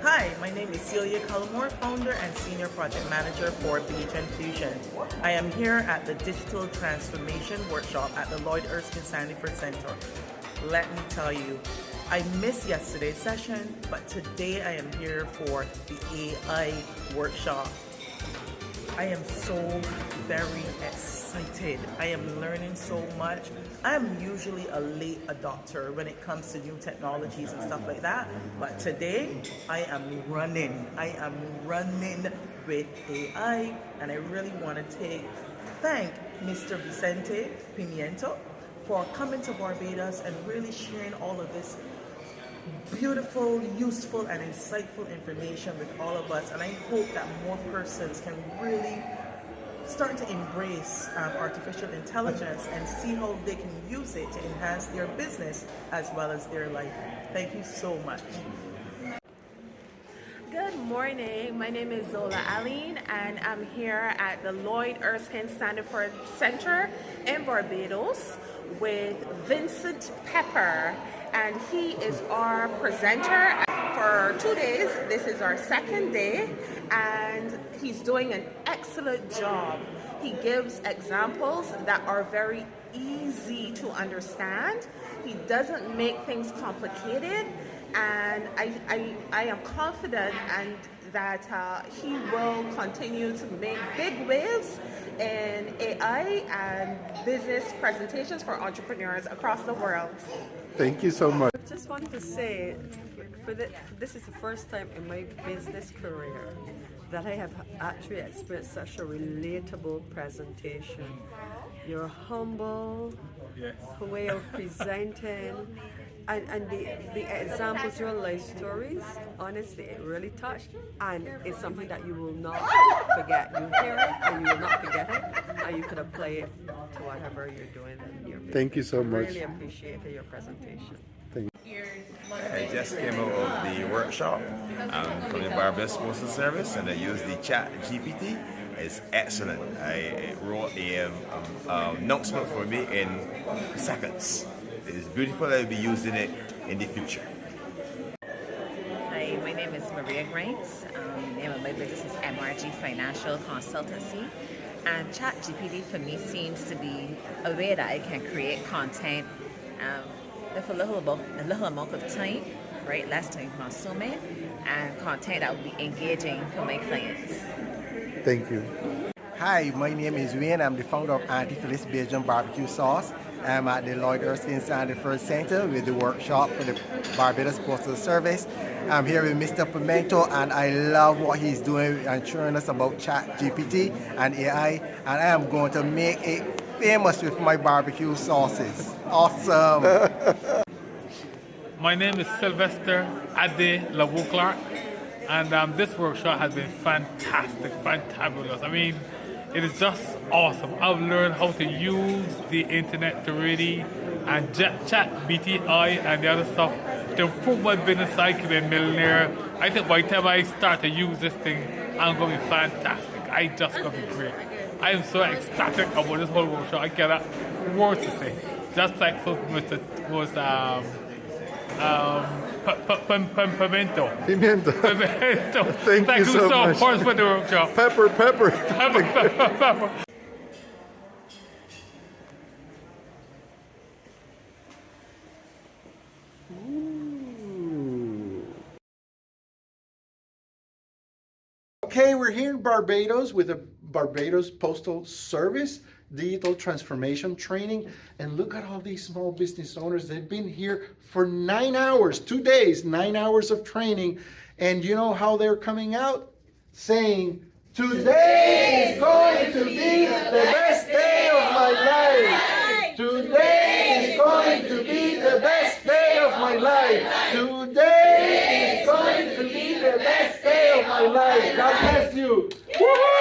Hi, my name is Celia Cullimore, founder and senior project manager for Pimienta Fusion. I am here at the Digital Transformation Workshop at the Lloyd Erskine Sanford Center. Let me tell you, I missed yesterday's session, but today I am here for the AI workshop. I am so very excited. I am learning so much. I am usually a late adopter when it comes to new technologies and stuff like that. But today, I am running. I am running with AI, and I really want to thank Mr. Vicente Pimienta for coming to Barbados and really sharing all of this beautiful, useful, and insightful information with all of us. And I hope that more persons can really start to embrace artificial intelligence and see how they can use it to enhance their business as well as their life. Thank you so much. Good morning. My name is Zola Aline, and I'm here at the Lloyd Erskine Sanford Center in Barbados with Vincent Pepper, and he is our presenter for 2 days. This is our second day, and he's doing an excellent job. He gives examples that are very easy to understand. He doesn't make things complicated, and I am confident that he will continue to make big waves in AI and business presentations for entrepreneurs across the world. Thank you so much. I just wanted to say, this is the first time in my business career that I have actually experienced such a relatable presentation. You're humble, way of presenting, and the examples, your life stories, honestly, it really touched, and it's something that you will not forget. You hear it and you will not forget it, and you could apply it to whatever you're doing in your business. Thank you so much. Really appreciated your presentation. Thank you. I just came out of the workshop from the Barbados Postal Service, and I used the chat GPT. It's excellent. I wrote the announcement for me in seconds. It's beautiful. I'll be using it in the future. Hi, my name is Maria Grimes. The name of my business is MRG Financial Consultancy. And ChatGPT for me seems to be a way that I can create content with a little amount of time, right? Less time consuming, and content that will be engaging for my clients. Thank you. Hi, my name is Wayne. I'm the founder of Auntie Phyllis Belgian Barbecue Sauce. I'm at the Lloyd Erskine Sanford Center with the workshop for the Barbados Postal Service. I'm here with Mr. Pimento, and I love what he's doing and showing us about ChatGPT and AI. And I am going to make it famous with my barbecue sauces. Awesome. My name is Sylvester Ade Lawu Clark, and this workshop has been fantastic, fantabulous. I mean, it is just awesome. I've learned how to use the internet to really, and chat BTI and the other stuff to improve my business so I can be a millionaire. I think by the time I start to use this thing, I'm going to be fantastic. I just going to be great. I am so ecstatic about this whole workshop. I cannot words to say. Just like Mr. was Pimento. Pimienta. Thank you so much for the workshop. Pepper. Pepper. Okay, we're here in Barbados with the Barbados Postal Service Digital Transformation Training, and look at all these small business owners. They've been here for 9 hours, 2 days, 9 hours of training, and you know how they're coming out? Saying, today is going to be the best day of my life. Today is going to be the best day of my life. Today is going to be the best day of my life. God bless you. Woo-hoo!